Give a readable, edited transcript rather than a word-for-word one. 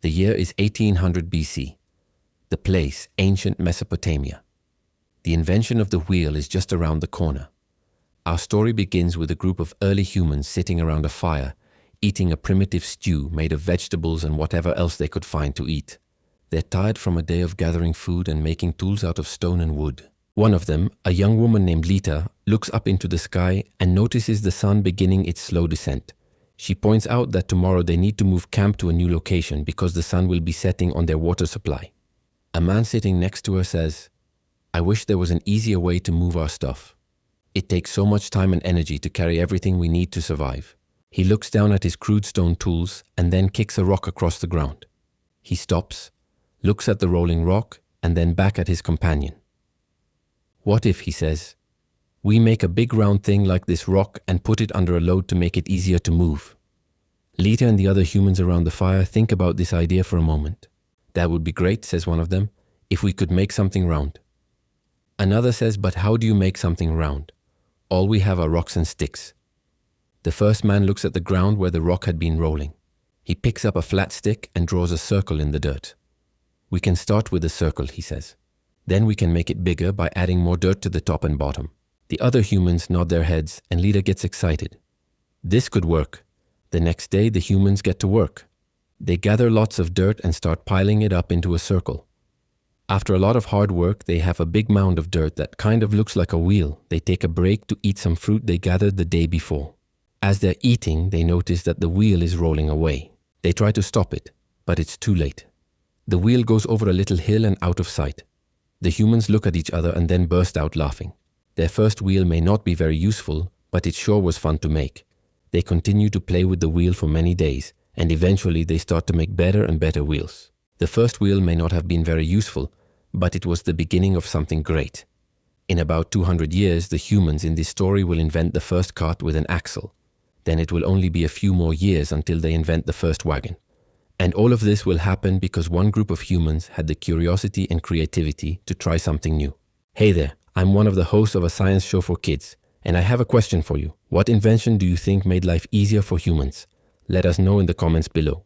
The year is 1800 BC. The place, ancient Mesopotamia. The invention of the wheel is just around the corner. Our story begins with a group of early humans sitting around a fire, eating a primitive stew made of vegetables and whatever else they could find to eat. They're tired from a day of gathering food and making tools out of stone and wood. One of them, a young woman named Lita, looks up into the sky and notices the sun beginning its slow descent. She points out that tomorrow they need to move camp to a new location because the sun will be setting on their water supply. A man sitting next to her says, "I wish there was an easier way to move our stuff. It takes so much time and energy to carry everything we need to survive." He looks down at his crude stone tools and then kicks a rock across the ground. He stops, looks at the rolling rock, and then back at his companion. "What if," he says, "we make a big round thing like this rock and put it under a load to make it easier to move?" Lita and the other humans around the fire think about this idea for a moment. "That would be great," says one of them, "if we could make something round." Another says, "But how do you make something round? All we have are rocks and sticks." The first man looks at the ground where the rock had been rolling. He picks up a flat stick and draws a circle in the dirt. "We can start with a circle," he says. "Then we can make it bigger by adding more dirt to the top and bottom." The other humans nod their heads and Lita gets excited. This could work. The next day, the humans get to work. They gather lots of dirt and start piling it up into a circle. After a lot of hard work, they have a big mound of dirt that kind of looks like a wheel. They take a break to eat some fruit they gathered the day before. As they're eating, they notice that the wheel is rolling away. They try to stop it, but it's too late. The wheel goes over a little hill and out of sight. The humans look at each other and then burst out laughing. Their first wheel may not be very useful, but it sure was fun to make. They continue to play with the wheel for many days, and eventually they start to make better and better wheels. The first wheel may not have been very useful, but it was the beginning of something great. In about 200 years, the humans in this story will invent the first cart with an axle. Then it will only be a few more years until they invent the first wagon. And all of this will happen because one group of humans had the curiosity and creativity to try something new. Hey there, I'm one of the hosts of a science show for kids, and I have a question for you. What invention do you think made life easier for humans? Let us know in the comments below.